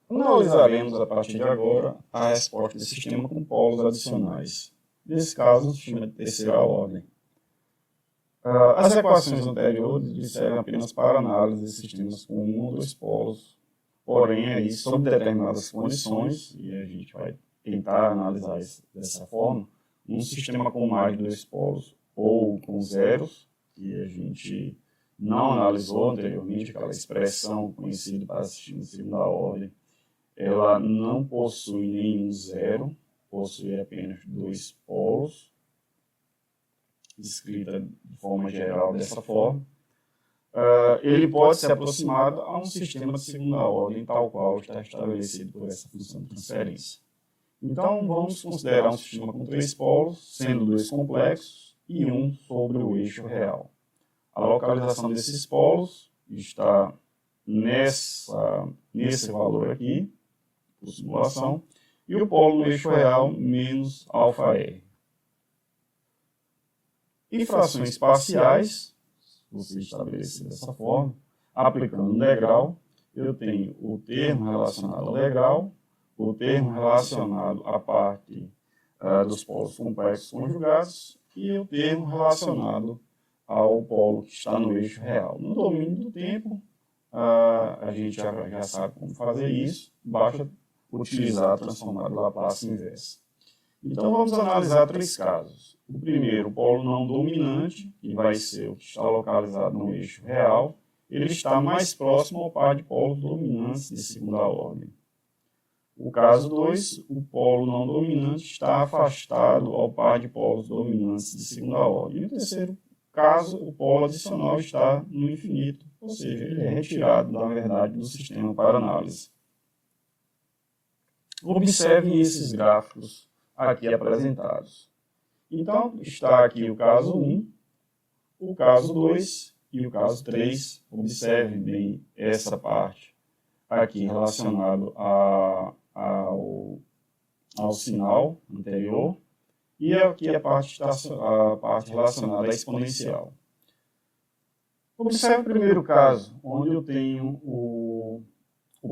Analisaremos a partir de agora a resposta desse sistema com polos adicionais. Nesse caso, um sistema de terceira ordem. As equações anteriores servem apenas para análise de sistemas com um ou dois polos, porém, aí, sob determinadas condições, e a gente vai tentar analisar isso dessa forma, um sistema com mais de dois polos ou com zeros, que a gente não analisou anteriormente, aquela expressão conhecida para sistema de segunda ordem, ela não possui nenhum zero, possui apenas dois polos, descrita de forma geral dessa forma. Ele pode ser aproximado a um sistema de segunda ordem, tal qual está estabelecido por essa função de transferência. Então, vamos considerar um sistema com três polos, sendo dois complexos e um sobre o eixo real. A localização desses polos está nesse valor aqui, por simulação, e o polo no eixo real menos αr. Em frações parciais, você estabelece dessa forma, aplicando um degrau, eu tenho o termo relacionado ao degrau, o termo relacionado à parte dos polos complexos conjugados e o termo relacionado ao polo que está no eixo real. No domínio do tempo, a gente já sabe como fazer isso, basta utilizar a transformada Laplace inversa. Então, vamos analisar três casos. O primeiro, o polo não dominante, que vai ser o que está localizado no eixo real, ele está mais próximo ao par de polos dominantes de segunda ordem. O caso 2, o polo não dominante está afastado ao par de polos dominantes de segunda ordem. E o terceiro caso, o polo adicional está no infinito, ou seja, ele é retirado, na verdade, do sistema para análise. Observem esses gráficos aqui apresentados. Então, está aqui o caso 1, o caso 2 e o caso 3. Observem bem essa parte aqui relacionado ao sinal anterior e aqui a parte relacionada à exponencial. Observe o primeiro caso, onde eu tenho o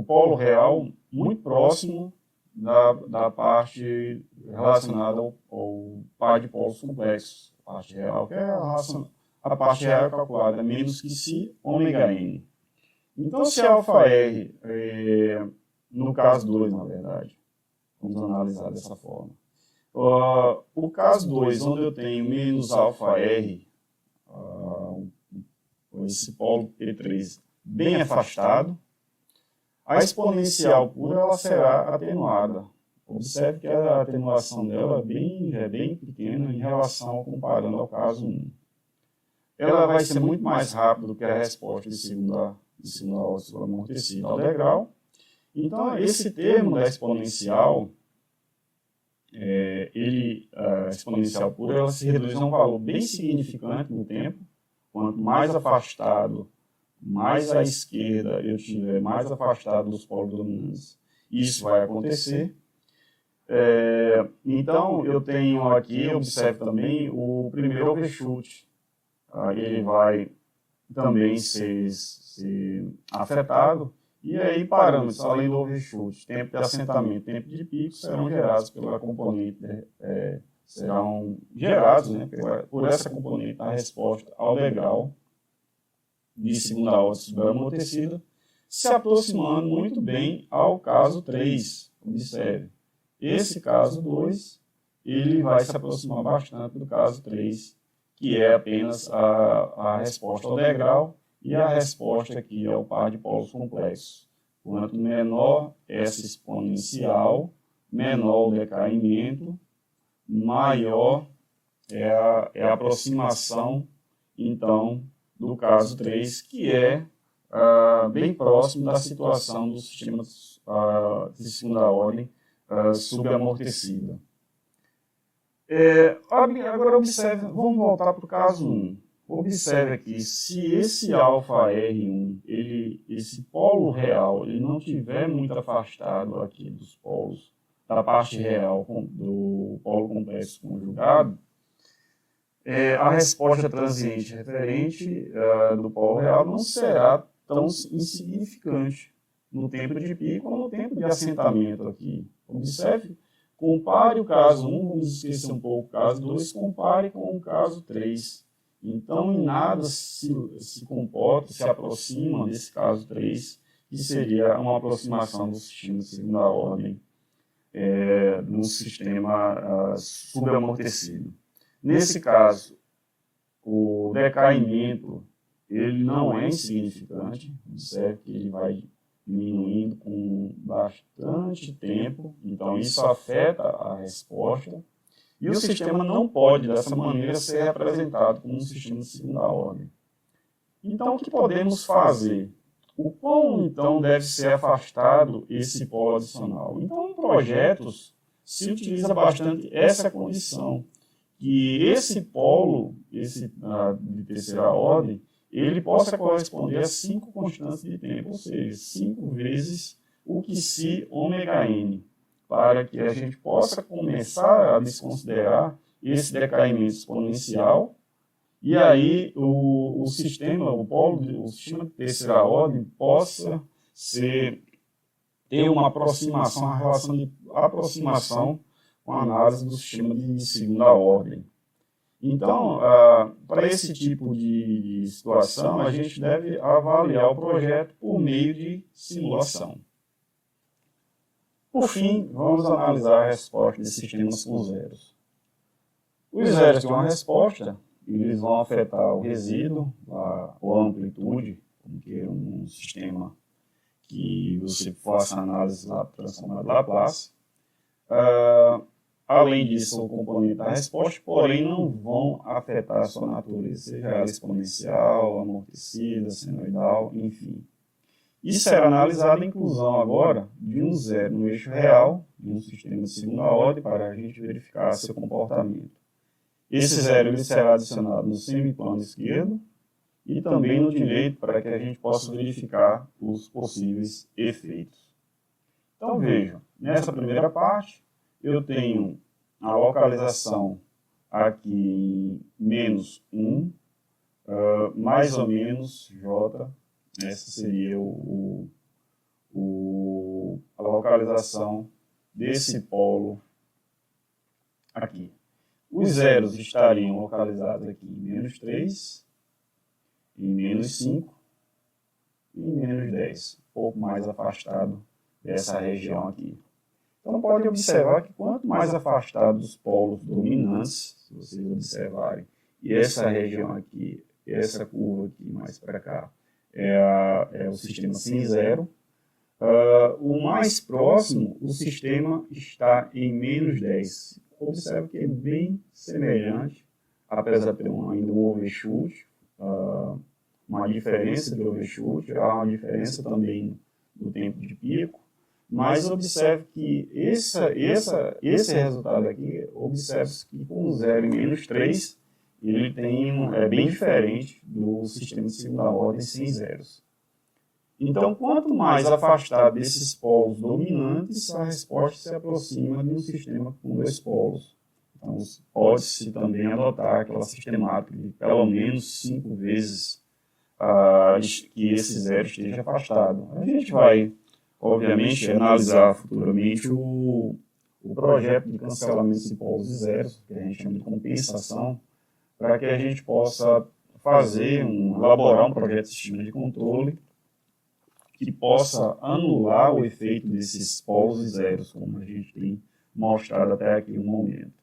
polo real muito próximo da parte relacionada ao par de polos complexos, a parte real, que é a parte real é calculada menos que si ômega n. Então, se αr, no caso 2, na verdade, vamos analisar dessa forma. O caso 2, onde eu tenho menos αr, esse polo P3 bem afastado, a exponencial pura ela será atenuada. Observe que a atenuação dela é bem pequena em relação comparando ao caso 1. Ela vai ser muito mais rápida do que a resposta de segunda ordem sobre amortecida ao degrau. Então, esse termo da exponencial, a exponencial pura, ela se reduz a um valor bem significante no tempo. Quanto mais afastado, mais à esquerda eu estiver mais afastado dos polos dominantes, isso vai acontecer. Então, eu tenho aqui, observe também, o primeiro overshoot. Ele vai também ser afetado. E aí, parâmetros, além do overshoot, tempo de assentamento, tempo de pico, serão gerados pela componente, serão gerados, né, por essa componente na resposta ao degrau de segunda ordem sobre amortecida, se aproximando muito bem ao caso 3. Observe, esse caso 2, ele vai se aproximar bastante do caso 3, que é apenas a resposta ao degrau e a resposta aqui ao par de polos complexos. Quanto menor essa exponencial, menor o decaimento, maior é a aproximação, então, do caso 3, que é bem próximo da situação do sistema de segunda ordem subamortecida. Agora observe, vamos voltar para o caso 1. observe aqui, se esse alfa R1, esse polo real, ele não estiver muito afastado aqui dos polos, da parte real do polo complexo conjugado, a resposta transiente referente do polo real não será tão insignificante no tempo de pico ou no tempo de assentamento aqui. Observe, compare o caso 1, vamos esquecer um pouco o caso 2, compare com o caso 3. Então, em nada se comporta, se aproxima desse caso 3, que seria uma aproximação do sistema de segunda ordem, no sistema subamortecido. Nesse caso, o decaimento ele não é insignificante, observe que ele vai diminuindo com bastante tempo, então isso afeta a resposta, e o sistema não pode, dessa maneira, ser representado como um sistema de segunda ordem. Então, o que podemos fazer? O quão, então, deve ser afastado esse polo adicional? Então, em projetos, se utiliza bastante essa condição, que esse polo, de terceira ordem, ele possa corresponder a 5 constantes de tempo, ou seja, 5 vezes o que se ômega n, para que a gente possa começar a desconsiderar esse decaimento exponencial, e aí o sistema de terceira ordem possa ter uma aproximação, a relação de aproximação com a análise do sistema de segunda ordem. Então, para esse tipo de situação, a gente deve avaliar o projeto por meio de simulação. Por fim, vamos analisar a resposta de sistemas com zeros. Os zeros têm uma resposta, e eles vão afetar o resíduo, ou a amplitude, como que é um sistema que você faça análise lá transformada de Laplace. Além disso, o componente da resposta, porém, não vão afetar a sua natureza, seja ela exponencial, amortecida, senoidal, enfim. Isso será analisado a inclusão agora de um zero no eixo real, de um sistema de segunda ordem, para a gente verificar seu comportamento. Esse zero ele será adicionado no semiplano esquerdo e também no direito, para que a gente possa verificar os possíveis efeitos. Então, vejam, nessa primeira parte, eu tenho a localização aqui em menos 1, mais ou menos J. Essa seria a localização desse polo aqui. Os zeros estariam localizados aqui em menos 3, em menos 5 e em menos 10, um pouco mais afastado dessa região aqui. Então, pode observar que quanto mais afastado dos polos dominantes, se vocês observarem, e essa região aqui, essa curva aqui mais para cá, é o sistema sem zero, o mais próximo, o sistema está em menos 10. Observe que é bem semelhante, apesar de ter ainda um overshoot, uma diferença de overshoot, há uma diferença também do tempo de pico, mas observe que esse resultado aqui, observe que com 0 e menos 3, ele é bem diferente do sistema de segunda ordem sem zeros. Então, quanto mais afastado desses polos dominantes, a resposta se aproxima de um sistema com 2 polos. Então, pode-se também adotar aquela sistemática de pelo menos 5 vezes que esse zero esteja afastado. A gente vai, obviamente, analisar futuramente o projeto de cancelamento de polos e zeros, que a gente chama de compensação, para que a gente possa elaborar um projeto de sistema de controle que possa anular o efeito desses polos e zeros, como a gente tem mostrado até aqui no momento.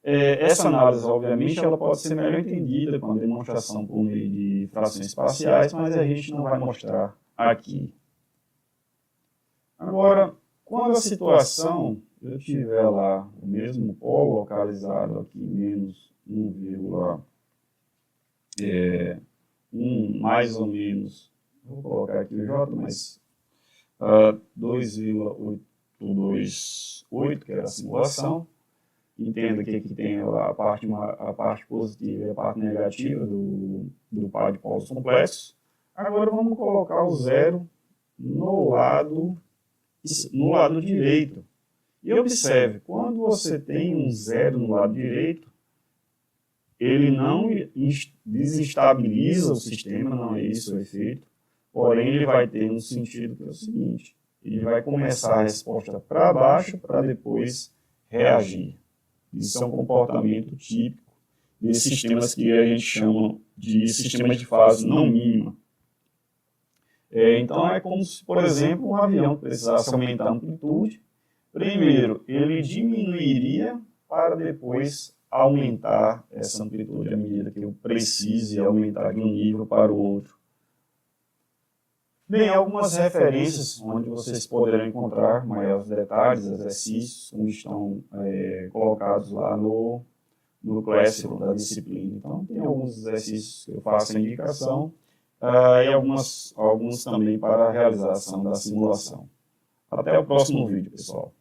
Essa análise, obviamente, ela pode ser melhor entendida com a demonstração por meio de frações espaciais, mas a gente não vai mostrar aqui. Agora, quando a situação eu tiver lá o mesmo polo localizado aqui menos 1,1 mais ou menos, vou colocar aqui o J, mas 2,828, que era a simulação, entenda que aqui tem a parte positiva e a parte negativa do par de polos complexos. Agora vamos colocar o zero no lado direito. E observe, quando você tem um zero no lado direito, ele não desestabiliza o sistema, não é isso o efeito, porém ele vai ter um sentido que é o seguinte: ele vai começar a resposta para baixo para depois reagir. Isso é um comportamento típico desses sistemas que a gente chama de sistemas de fase não mínima. Então é como se, por exemplo, um avião precisasse aumentar a amplitude. Primeiro, ele diminuiria para depois aumentar essa amplitude à medida que eu precise aumentar de um nível para o outro. Bem, algumas referências onde vocês poderão encontrar maiores detalhes, exercícios, como estão colocados lá no Classroom da disciplina. Então, tem alguns exercícios que eu faço a indicação e alguns também para a realização da simulação. Até o próximo vídeo, pessoal.